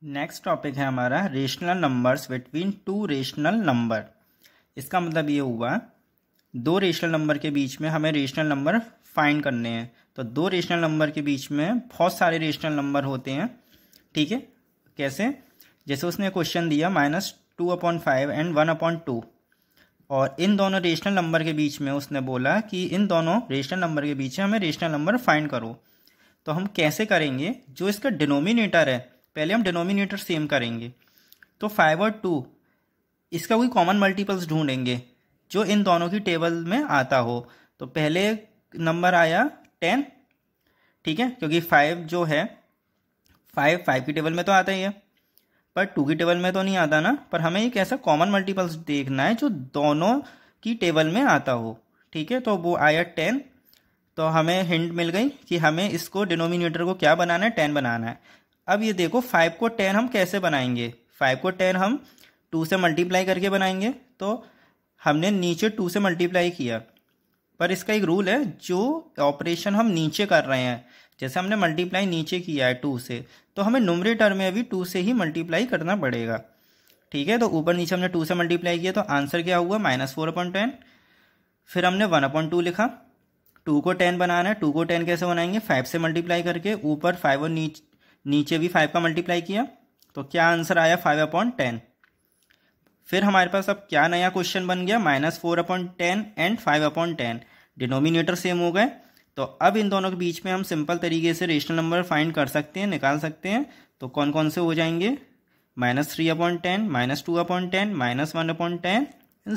Next topic है हमारा rational numbers between two rational number. इसका मतलब ये हुआ दो रेशनल नंबर के बीच में हमें रेशनल नंबर फाइंड करने हैं। तो दो रेशनल नंबर के बीच में बहुत सारे रेशनल नंबर होते हैं। ठीक है, कैसे? जैसे उसने क्वेश्चन दिया -2/5 एंड 1/2 और इन दोनों रेशनल नंबर के बीच में उसने बोला कि इन दोनों रेशनल नंबर के बीच में हमें रेशनल नंबर फाइंड करो। तो हम कैसे करेंगे? जो इसका डिनोमिनेटर है पहले हम डिनोमिनेटर सेम करेंगे। तो 5 और 2 इसका कोई कॉमन मल्टीपल्स ढूंढेंगे जो इन दोनों की टेबल में आता हो। तो पहले नंबर आया 10, ठीक है, क्योंकि 5 जो है 5 की टेबल में तो आता ही है, पर 2 की टेबल में तो नहीं आता ना। पर हमें एक ऐसा कॉमन मल्टीपल्स देखना है जो दोनों की टेबल में आता हो। ठीक है, तो वो आया 10। तो हमें हिंट मिल गई कि हमें इसको डिनोमिनेटर को क्या बनाना है, 10 बनाना है। अब ये देखो 5 को 10 हम कैसे बनाएंगे? 5 को 10 हम 2 से मल्टीप्लाई करके बनाएंगे। तो हमने नीचे 2 से मल्टीप्लाई किया, पर इसका एक रूल है, जो ऑपरेशन हम नीचे कर रहे हैं, जैसे हमने मल्टीप्लाई नीचे किया है 2 से, तो हमें न्यूमरेटर में अभी 2 से ही मल्टीप्लाई करना पड़ेगा। ठीक है, तो ऊपर नीचे हमने 2 से मल्टीप्लाई किया, तो आंसर क्या हुआ? -4/10। फिर हमने 1/2 लिखा। 2 को 10 बनाना है। 2 को 10 कैसे बनाएंगे? 5 से मल्टीप्लाई करके, ऊपर 5 और नीचे भी 5 का मल्टीप्लाई किया। तो क्या आंसर आया? 5/10। फिर हमारे पास अब क्या नया क्वेश्चन बन गया? -4/10 एंड 5/10। डिनोमिनेटर सेम हो गए। तो अब इन दोनों के बीच में हम सिंपल तरीके से रेशनल नंबर फाइंड कर सकते हैं, निकाल सकते हैं। तो कौन कौन से हो जाएंगे? -3/10, -2/10, -1/10,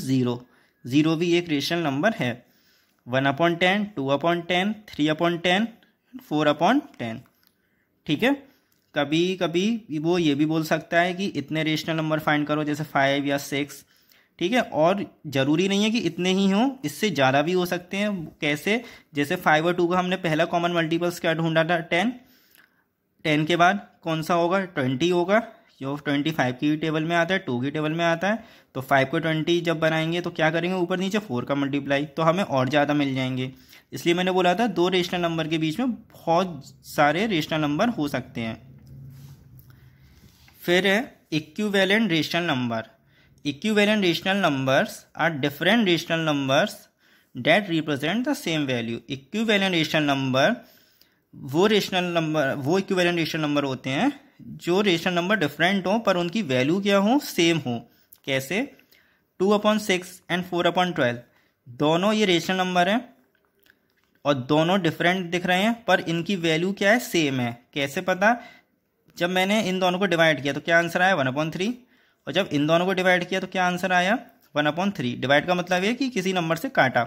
0। 0 भी एक रेशनल नंबर है। 1/10, 2/10, 3/10, 4/10। ठीक है, कभी कभी वो ये भी बोल सकता है कि इतने रेशनल नंबर फाइंड करो, जैसे 5 या 6। ठीक है, और ज़रूरी नहीं है कि इतने ही हों, इससे ज़्यादा भी हो सकते हैं। कैसे? जैसे 5 और 2 का हमने पहला कॉमन मल्टीपल्स क्या ढूंढा था? 10। 10 के बाद कौन सा होगा? 20 होगा, जो 25 की टेबल में आता है, 2 की टेबल में आता है। तो 5 को 20 जब बनाएंगे तो क्या करेंगे? ऊपर नीचे 4 का मल्टीप्लाई, तो हमें और ज़्यादा मिल जाएंगे। इसलिए मैंने बोला था दो रेशनल नंबर के बीच में बहुत सारे रेशनल नंबर हो सकते हैं। फिर है equivalent rational number. Equivalent rational numbers are different rational numbers that represent the same value. Equivalent rational number वो इक्विवेलेंट रेशनल नंबर होते हैं जो रेशनल नंबर डिफरेंट हो पर उनकी वैल्यू क्या हो? सेम हो। कैसे? 2/6 एंड 4/12 दोनों ये रेशनल नंबर हैं और दोनों डिफरेंट दिख रहे हैं, पर इनकी वैल्यू क्या है? सेम है। कैसे पता? जब मैंने इन दोनों को डिवाइड किया तो क्या आंसर आया? 1/3। और जब इन दोनों को डिवाइड किया तो क्या आंसर आया? 1/3। डिवाइड का मतलब है कि किसी नंबर से काटा,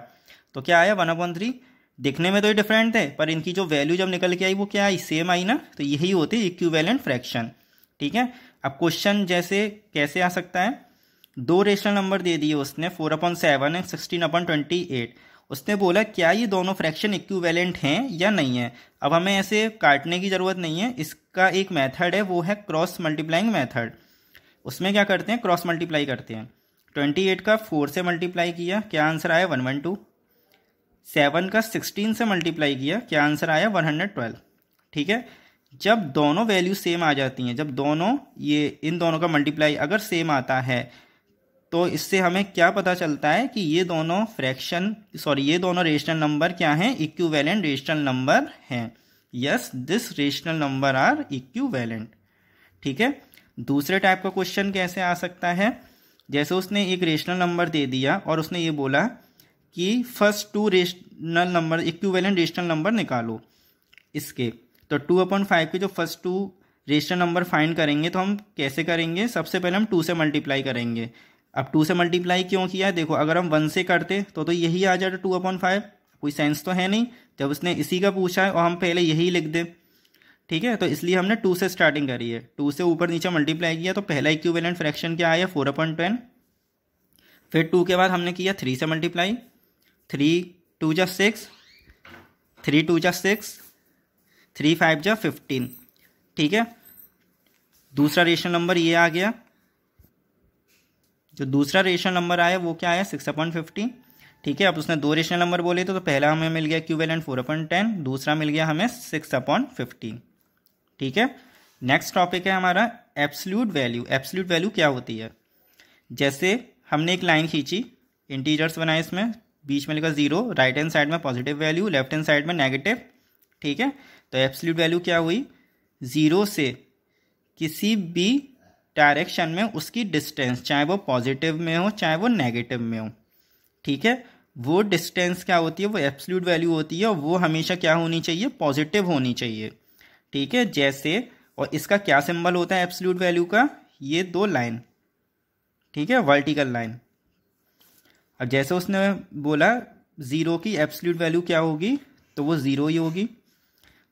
तो क्या आया? 1/3। दिखने में तो ये डिफरेंट थे, पर इनकी जो वैल्यू जब निकल के आई वो क्या आई? सेम आई ना। तो यही होती है इक्विवेलेंट फ्रैक्शन। ठीक है, अब क्वेश्चन जैसे कैसे आ सकता है? दो रेशनल नंबर दे दिए उसने, 4/7 एंड 16/28। उसने बोला क्या ये दोनों फ्रैक्शन इक्विवेलेंट हैं या नहीं है। अब हमें ऐसे काटने की ज़रूरत नहीं है, इसका एक मेथड है, वो है क्रॉस मल्टीप्लाइंग मेथड। उसमें क्या करते हैं? क्रॉस मल्टीप्लाई करते हैं। 28 का 4 से मल्टीप्लाई किया, क्या आंसर आया? 112। 7 का 16 से मल्टीप्लाई किया, क्या आंसर आया? 112। ठीक है, जब दोनों वैल्यू सेम आ जाती हैं, जब दोनों इन दोनों का मल्टीप्लाई अगर सेम आता है, तो इससे हमें क्या पता चलता है कि ये दोनों रेशनल नंबर क्या हैं? इक्विवेलेंट रेशनल नंबर हैं। Yes, this rational number are equivalent. ठीक है, दूसरे टाइप का क्वेश्चन कैसे आ सकता है? जैसे उसने एक रेशनल नंबर दे दिया और उसने ये बोला कि first 2 rational number equivalent rational number निकालो इसके। तो 2/5 के जो फर्स्ट 2 रेशनल नंबर फाइंड करेंगे तो हम कैसे करेंगे? सबसे पहले हम 2 से मल्टीप्लाई करेंगे। अब 2 से मल्टीप्लाई क्यों किया? देखो, अगर हम 1 से करते तो यही आ जाता 2/5। कोई सेंस तो है नहीं, जब उसने इसी का पूछा है और हम पहले यही लिख दे। ठीक है, तो इसलिए हमने 2 से स्टार्टिंग करी है। 2 से ऊपर नीचे मल्टीप्लाई किया, तो पहला इक्विवेलेंट फ्रैक्शन क्या आया? 4/10। फिर 2 के बाद हमने किया 3 से मल्टीप्लाई। 3 2 जा 6, 3 2 जा 6, 3 5 जा 15। ठीक है, दूसरा रेशनल नंबर ये आ गया। जो दूसरा रेशनल नंबर आया वो क्या आया? 6/50। ठीक है, अब उसने दो रेशनल नंबर बोले तो पहला हमें मिल गया इक्विवेलेंट 4/10, दूसरा मिल गया हमें 6/50। ठीक है, नेक्स्ट टॉपिक है हमारा एब्सोल्यूट वैल्यू। एब्सोल्यूट वैल्यू क्या होती है? जैसे हमने एक लाइन खींची, इंटीजर्स बनाए, इसमें बीच में लिखा 0, राइट हैंड साइड में positive value, left hand side में नेगेटिव। ठीक है, तो एब्सोल्यूट वैल्यू क्या हुई? 0 से किसी भी डायरेक्शन में उसकी डिस्टेंस, चाहे वो पॉजिटिव में हो चाहे वो नेगेटिव में हो, ठीक है, वो डिस्टेंस क्या होती है? वो एब्सोल्यूट वैल्यू होती है, और वो हमेशा क्या होनी चाहिए? पॉजिटिव होनी चाहिए। ठीक है, जैसे, और इसका क्या सिंबल होता है एब्सोल्यूट वैल्यू का? ये 2 लाइन, ठीक है, वर्टिकल लाइन। अब जैसे उसने बोला 0 की एब्सोल्यूट वैल्यू क्या होगी, तो वो 0 ही होगी।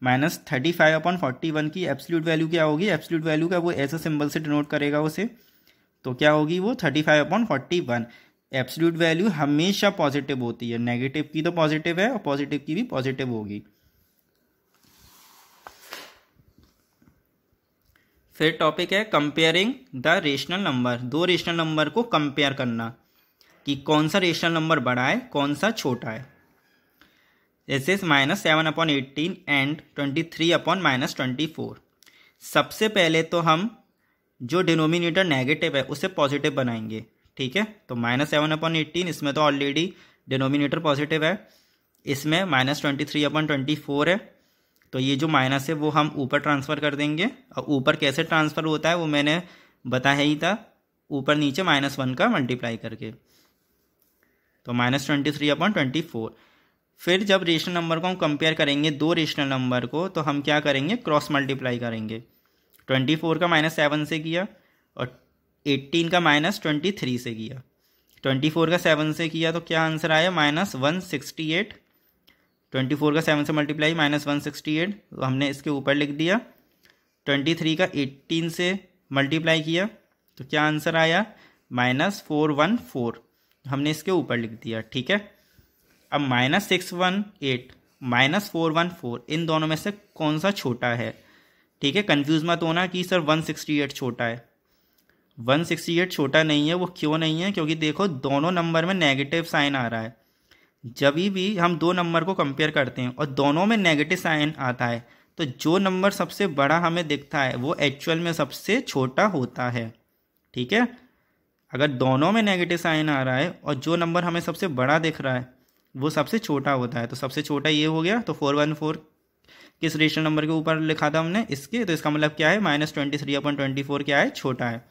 -35/41 की एब्सोल्यूट वैल्यू क्या होगी? एब्सोल्यूट वैल्यू का वो ऐसे सिंबल से डिनोट करेगा उसे, तो क्या होगी वो? 35/41। एब्सोल्यूट वैल्यू हमेशा पॉजिटिव होती है, नेगेटिव की तो पॉजिटिव है और पॉजिटिव की भी पॉजिटिव होगी। फिर टॉपिक है comparing the rational number. 2 rational number को कंपेयर करना कि कौन सा रेशनल नंबर बड़ा है कौन सा छोटा है। जैसे -7/18 एंड 23/-24। सबसे पहले तो हम जो डिनोमिनेटर नेगेटिव है उसे पॉजिटिव बनाएंगे। ठीक है, तो -7/18, इसमें तो ऑलरेडी डिनोमिनेटर पॉजिटिव है, इसमें -23/24 है, तो ये जो माइनस है वो हम ऊपर ट्रांसफ़र कर देंगे। और ऊपर कैसे ट्रांसफ़र होता है वो मैंने बताया ही था, ऊपर नीचे -1 का मल्टीप्लाई करके, तो -23/24। फिर जब रेशनल नंबर को हम कंपेयर करेंगे 2 रेशनल नंबर को, तो हम क्या करेंगे? क्रॉस मल्टीप्लाई करेंगे। 24 का -7 से किया और 18 का -23 से किया। 24 का 7 से किया तो क्या आंसर आया? -168। 24 का 7 से मल्टीप्लाई -168, तो हमने इसके ऊपर लिख दिया। 23 का 18 से मल्टीप्लाई किया तो क्या आंसर आया? -414, हमने इसके ऊपर लिख दिया। ठीक है, अब -618 -414, इन दोनों में से कौन सा छोटा है? ठीक है, कंफ्यूज मत होना कि सर 168 छोटा है। 168 छोटा नहीं है। वो क्यों नहीं है? क्योंकि देखो दोनों नंबर में नेगेटिव साइन आ रहा है। जब भी हम 2 नंबर को कंपेयर करते हैं और दोनों में नेगेटिव साइन आता है, तो जो नंबर सबसे बड़ा हमें दिखता है वो एक्चुअल में सबसे छोटा होता है। ठीक है, अगर दोनों में नेगेटिव साइन आ रहा है और जो नंबर हमें सबसे बड़ा दिख रहा है वो सबसे छोटा होता है, तो सबसे छोटा ये हो गया। तो 414 किस रेशनल नंबर के ऊपर लिखा था हमने? इसके, तो इसका मतलब क्या है? -23/24 क्या है? छोटा है।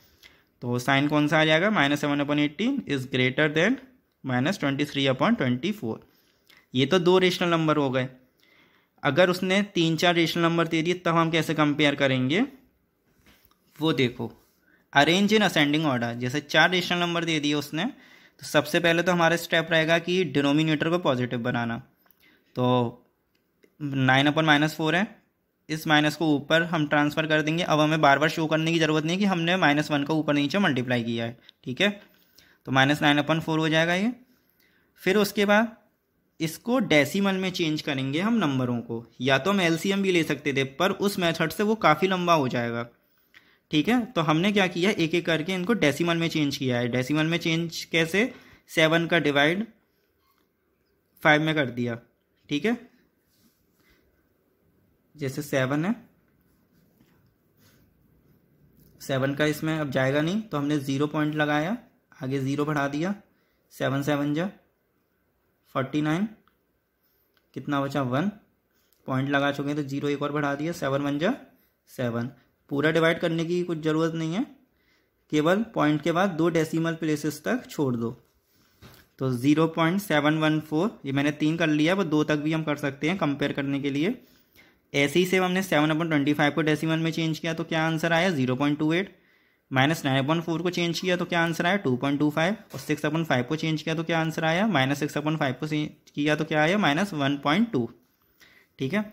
तो साइन कौन सा आ जाएगा? -7/18 इज ग्रेटर देन -23/24। ये तो 2 रेशनल नंबर हो गए। अगर उसने 3-4 रेशनल नंबर दे दिए तब हम कैसे कंपेयर करेंगे वो देखो। Arrange in ascending order. जैसे 4 रेशनल नंबर दे दिए उसने, तो सबसे पहले तो हमारा स्टेप रहेगा कि डिनोमिनेटर को पॉजिटिव बनाना। तो 9/-4 है, इस माइनस को ऊपर हम ट्रांसफ़र कर देंगे। अब हमें बार बार शो करने की ज़रूरत नहीं कि हमने -1 का ऊपर नीचे मल्टीप्लाई किया है। ठीक है, तो -9/4 हो जाएगा ये। फिर उसके बाद इसको डेसिमल में चेंज करेंगे हम नंबरों को, या तो हम एलसीएम भी ले सकते थे, पर उस मेथड से वो काफ़ी लंबा हो जाएगा। ठीक है, तो हमने क्या किया? एक एक करके इनको डेसिमल में चेंज किया है। डेसिमल में चेंज कैसे? 7 का डिवाइड 5 में कर दिया। ठीक है, जैसे 7 है, 7 का इसमें अब जाएगा नहीं, तो हमने 0 पॉइंट लगाया, आगे 0 बढ़ा दिया। 7 7 जा 49, कितना बचा? 1 पॉइंट लगा चुके हैं तो 0 एक और बढ़ा दिया। 7 1 जा 7। पूरा डिवाइड करने की कुछ ज़रूरत नहीं है, केवल पॉइंट के बाद 2 डेसिमल प्लेसेस तक छोड़ दो। तो 0.714, ये मैंने 3 कर लिया, वो 2 तक भी हम कर सकते हैं कंपेयर करने के लिए। ऐसे ही से हमने 7/25 को डेसिमल में चेंज किया तो क्या आंसर आया? 0.28। -9/4 को चेंज किया तो क्या आंसर आया? 2.25। और 6/5 को चेंज किया तो क्या आंसर आया? -6/5 को किया तो क्या आया? -1.2। ठीक है,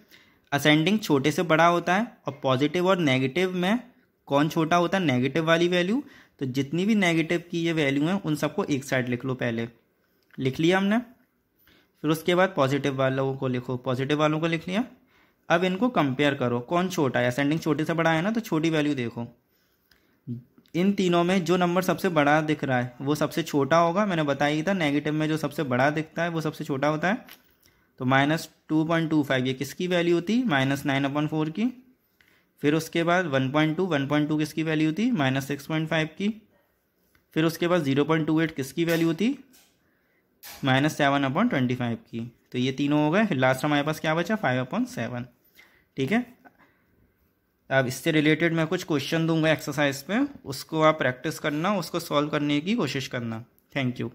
असेंडिंग छोटे से बड़ा होता है, और पॉजिटिव और नेगेटिव में कौन छोटा होता है? नेगेटिव वाली वैल्यू। तो जितनी भी नेगेटिव की ये वैल्यू हैं उन सबको एक साइड लिख लो। पहले लिख लिया हमने, फिर उसके बाद पॉजिटिव वालों को लिखो, पॉजिटिव वालों को लिख लिया। अब इनको कंपेयर करो, कौन छोटा है? असेंडिंग छोटे से बड़ा है ना, तो छोटी वैल्यू देखो। इन तीनों में जो नंबर सबसे बड़ा दिख रहा है वो सबसे छोटा होगा। मैंने बताया ही था, नेगेटिव में जो सबसे बड़ा दिखता है वो सबसे छोटा होता है। तो -2.25 ये किसकी वैल्यू होती? -9/4 की। फिर उसके बाद 1.2 किसकी वैल्यू थी, -6.5 की। फिर उसके बाद 0.28 किसकी वैल्यू थी, -7/25 की। तो ये तीनों हो गए। फिर लास्ट हमारे पास क्या बचा, 5/7। ठीक है। अब इससे रिलेटेड मैं कुछ क्वेश्चन दूंगा एक्सरसाइज पे, उसको आप प्रैक्टिस करना, उसको सॉल्व करने की कोशिश करना। Thank you.